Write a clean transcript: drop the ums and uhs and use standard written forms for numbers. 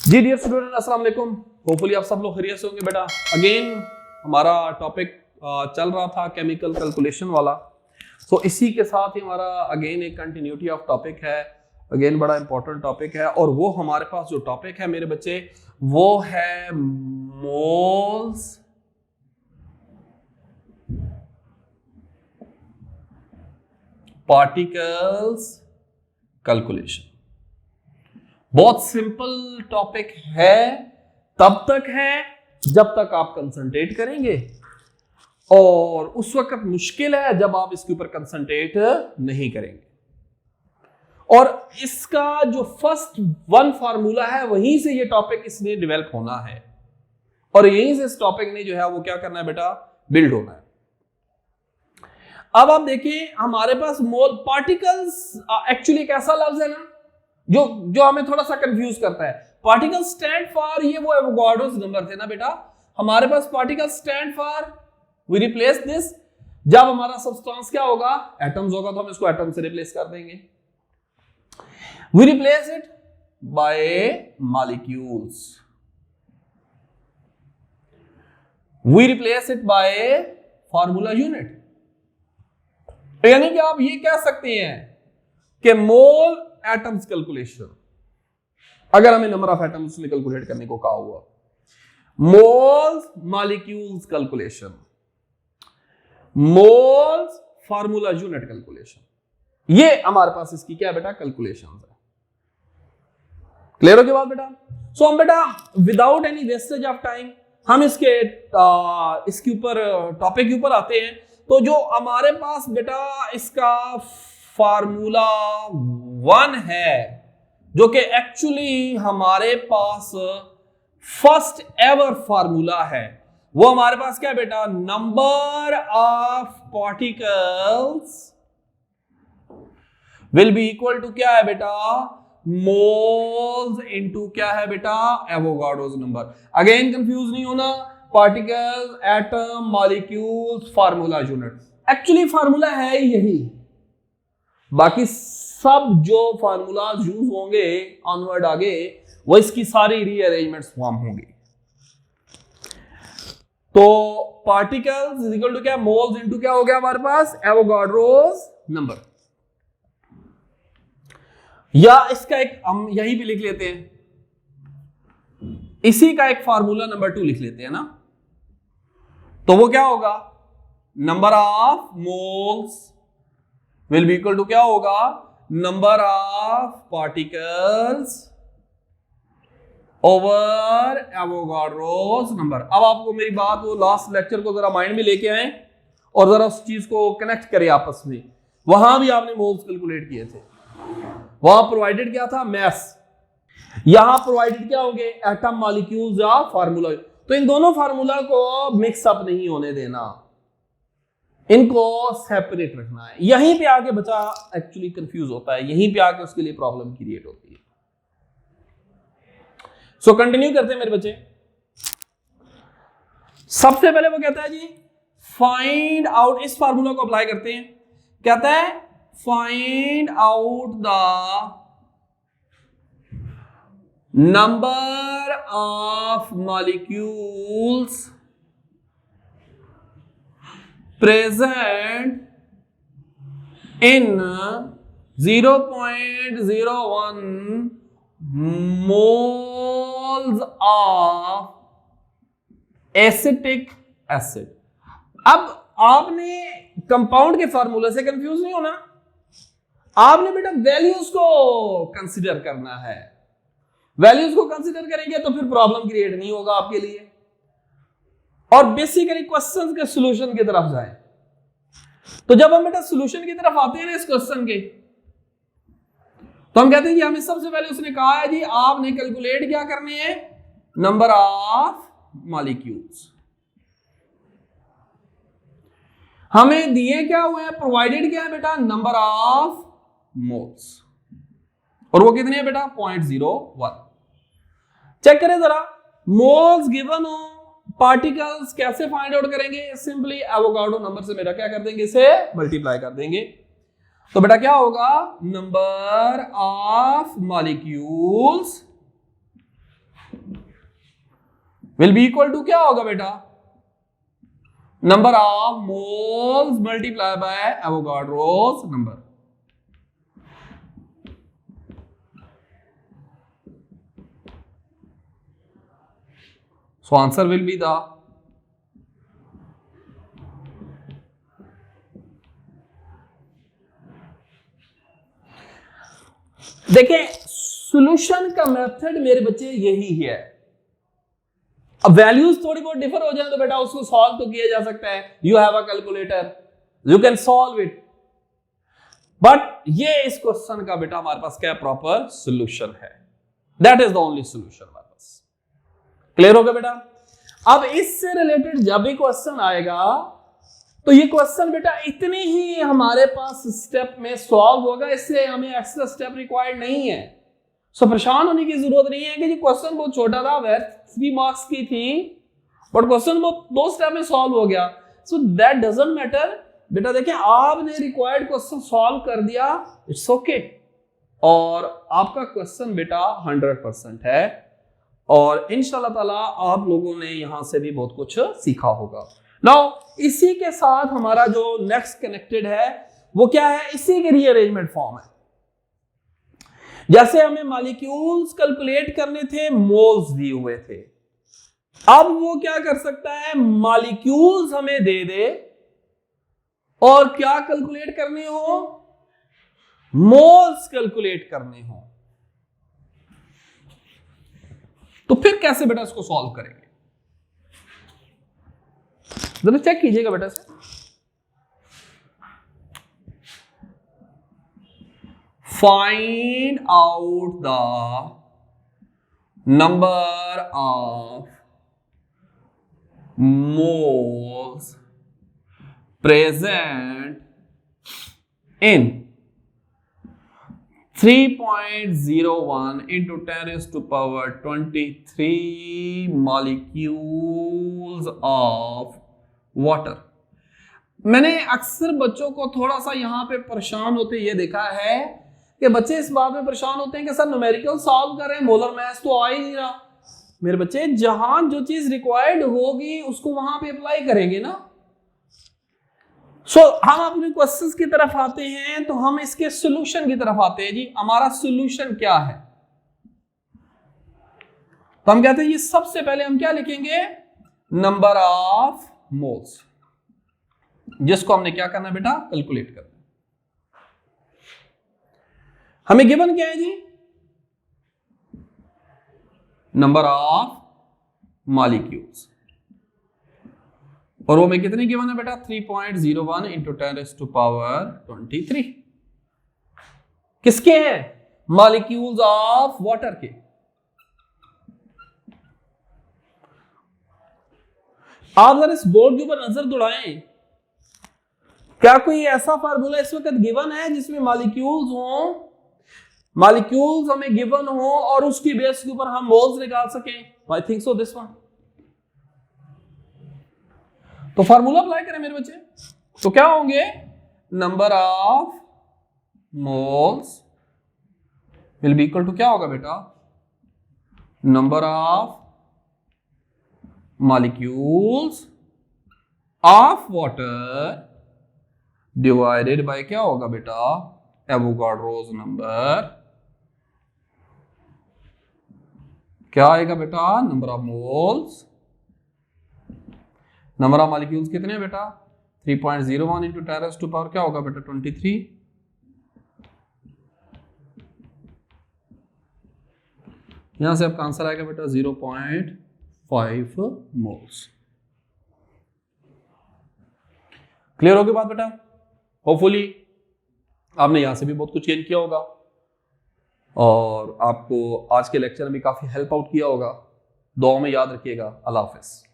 जी dear student अस्सलाम वालेकुम। Hopefully आप सब लोग खैरियत से होंगे। बेटा अगेन हमारा टॉपिक चल रहा था केमिकल कैलकुलेशन वाला। सो इसी के साथ ही हमारा अगेन एक कंटिन्यूटी ऑफ टॉपिक है। अगेन बड़ा इंपॉर्टेंट टॉपिक है और वो हमारे पास जो टॉपिक है मेरे बच्चे वो है मोल्स पार्टिकल्स कैलकुलेशन। बहुत सिंपल टॉपिक है, तब तक है जब तक आप कंसंट्रेट करेंगे, और उस वक्त मुश्किल है जब आप इसके ऊपर कंसंट्रेट नहीं करेंगे। और इसका जो फर्स्ट वन फार्मूला है वहीं से ये टॉपिक इसने डेवलप होना है और यहीं से इस टॉपिक ने जो है वो क्या करना है बेटा, बिल्ड होना है। अब आप देखिए हमारे पास मोल पार्टिकल्स एक्चुअली एक ऐसा लफ्ज है ना जो हमें थोड़ा सा कंफ्यूज करता है। पार्टिकल स्टैंड फॉर, ये वो एवोगाड्रोस नंबर थे ना बेटा, हमारे पास particle stand for, we replace this. जब हमारा सब्सटेंस क्या होगा, एटम्स होगा, तो हम इसको एटम से रिप्लेस कर देंगे। We replace it by molecules, we replace it by formula unit. यानी कि आप ये कह सकते हैं कि मोल एटम्स कैलकुलेशन, अगर हमें नंबर ऑफ एटम्स में कैलकुलेट करने को कहा हुआ, moles molecules calculation, moles formula unit calculation, ये हमारे पास इसकी क्या बेटा, कैलकुलेशन है। क्लियर हो गया बात बेटा? सो हम बेटा without any wastage of time हम इसके ऊपर टॉपिक के ऊपर आते हैं। तो जो हमारे पास बेटा इसका फार्मूला 1 है, जो कि एक्चुअली हमारे पास फर्स्ट एवर फार्मूला है, वो हमारे पास क्या है बेटा, number of particles will be equal to क्या है बेटा, मोल्स इनटू क्या है बेटा, एवोगाड्रोस नंबर। अगेन कंफ्यूज नहीं होना, particles, atom, molecules, formula unit. Actually formula है यही, बाकी सब जो फार्मूलाज यूज होंगे ऑनवर्ड आगे, वो इसकी सारी रीअरेंजमेंट्स फॉर्म होंगी। तो पार्टिकल्स इज इक्वल टू क्या, मोल्स इनटू क्या हो गया हमारे पास, एवोगाड्रोस नंबर। या इसका एक हम यहीं भी लिख लेते हैं, इसी का एक फार्मूला नंबर 2 लिख लेते हैं ना, तो वो क्या होगा, number of moles will be equal to क्या होगा, number of particles over Avogadro's number. अब आपको मेरी बात वो लास्ट लेक्चर को जरा माइंड में लेके आए और जरा उस चीज को कनेक्ट करें आपस में। वहां भी आपने मोल्स कैलकुलेट किए थे, वहां प्रोवाइडेड क्या था, मैस। यहां प्रोवाइडेड क्या होंगे, एटम, मॉलिक्यूल्स या फार्मूला। तो इन दोनों फार्मूला को मिक्सअप नहीं होने देना, इनको सेपरेट रखना है। यहीं पे आके बच्चा एक्चुअली कंफ्यूज होता है, यहीं पे आके उसके लिए प्रॉब्लम क्रिएट होती है। सो कंटिन्यू करते हैं मेरे बच्चे। सबसे पहले वो कहता है जी फाइंड आउट, इस फार्मूला को अप्लाई करते हैं। कहता है find out the number of molecules present in 0.01 moles of acetic acid। अब आपने कंपाउंड के फार्मूले से कंफ्यूज नहीं होना, आपने बेटा वैल्यूज को कंसीडर करना है। वैल्यूज को कंसीडर करेंगे तो फिर प्रॉब्लम क्रिएट नहीं होगा आपके लिए, और बेसिकली क्वेश्चन के सॉल्यूशन की तरफ जाए। तो जब हम बेटा सॉल्यूशन की तरफ आते हैं ना इस क्वेश्चन के, तो हम कहते हैं कि हमें सबसे पहले उसने कहा है जी आपने कैलकुलेट क्या करने हैं, नंबर ऑफ मॉलिक्यूल्स। हमें दिए क्या हुए हैं, प्रोवाइडेड क्या है बेटा, नंबर ऑफ मोल्स, और वो कितने हैं बेटा, 0.01। चेक करें जरा, मोल्स गिवन हो, पार्टिकल्स कैसे फाइंड आउट करेंगे, सिंपली एवोगाड्रो नंबर से बेटा क्या कर देंगे, इसे मल्टीप्लाई कर देंगे। तो बेटा क्या होगा, number of molecules will be equal to क्या होगा बेटा, number of moles multiply by Avogadro's number. So answer will be the, देखिए सॉल्यूशन का मेथड मेरे बच्चे यही है। अब वैल्यूज थोड़ी बहुत डिफर हो जाए तो बेटा उसको सॉल्व तो किया जा सकता है, you have a calculator, you can solve it, but ये इस क्वेश्चन का बेटा हमारे पास क्या प्रॉपर सॉल्यूशन है, that is the only solution हमारे पास। क्लियर हो गया बेटा। अब इससे रिलेटेड जब भी क्वेश्चन आएगा तो ये क्वेश्चन बेटा इतनी ही हमारे पास स्टेप में सॉल्व होगा, इससे हमें एक्स्ट्रा स्टेप रिक्वायर्ड नहीं है। सो परेशान होने की जरूरत नहीं है कि ये क्वेश्चन बहुत छोटा था, वह 3 मार्क्स की थी, बट क्वेश्चन वो 2 स्टेप में सॉल्व हो गया। सो दैट डजंट मैटर बेटा। देखिए आपने रिक्वायर्ड क्वेश्चन सॉल्व कर दिया, इट्स ओके, और आपका क्वेश्चन बेटा 100% है, और इंशाल्लाह ताला आप लोगों ने यहां से भी बहुत कुछ सीखा होगा। नाउ इसी के साथ हमारा जो नेक्स्ट कनेक्टेड है वो क्या है, इसी के रीअरेंजमेंट फॉर्म है। जैसे हमें मॉलिक्यूल्स कैलकुलेट करने थे, मोल्स दिए हुए थे, अब वो क्या कर सकता है, मॉलिक्यूल्स हमें दे दे और क्या कैलकुलेट करने हो, मोल्स कैलकुलेट करने हो, तो फिर कैसे बेटा इसको सॉल्व करेंगे, जरा चेक कीजिएगा बेटा से। Find out the number of moles present in 3.01 into 10⁻23 molecules of water. मैंने अक्सर बच्चों को थोड़ा सा यहां पे परेशान होते ये देखा है कि बच्चे इस बात में परेशान होते हैं कि सर न्यूमेरिकल सॉल्व कर रहे हैं, मोलर मैथ्स तो आ ही नहीं रहा। मेरे बच्चे जहां जो चीज रिक्वायर्ड होगी उसको वहां पे अप्लाई करेंगे ना। हम अपने क्वेश्चंस की तरफ आते हैं तो हम इसके सॉल्यूशन की तरफ आते हैं। जी हमारा सॉल्यूशन क्या है, तो हम कहते हैं ये सबसे पहले हम क्या लिखेंगे, नंबर ऑफ मोल्स, जिसको हमने क्या करना है बेटा, कैलकुलेट करना। हमें गिवन क्या है जी, नंबर ऑफ मॉलिक्यूल्स, और वो में कितने गिवन है बेटा, 3.01 into 10⁻23। किसके हैं, मॉलिक्यूल्स ऑफ वाटर के। आप जरा इस बोर्ड के ऊपर नजर दौड़ाएं, क्या कोई ऐसा फार्मूला इस वक्त गिवन है जिसमें मॉलिक्यूल्स हो, मॉलिक्यूल्स हमें गिवन हो और उसकी बेस के ऊपर हम मोल्स निकाल सकें। I think so this one. तो फार्मूला अप्लाई करें मेरे बच्चे, तो क्या होंगे, number of moles will be equal to क्या होगा बेटा, number of molecules of water divided by क्या होगा बेटा, एवोगाड्रोस नंबर। क्या आएगा बेटा, number of moles, number of molecules कितने हैं बेटा, 3.01 into 10⁻⁴ क्या होगा बेटा, 23। यहां से आपका आंसर आएगा बेटा 0.5 मोल्स। क्लियर हो गई बात बेटा। होपफुली आपने यहां से भी बहुत कुछ गेन किया होगा और आपको आज के लेक्चर में काफी हेल्प आउट किया होगा। दुआ में याद रखिएगा। अल्लाह हाफिज।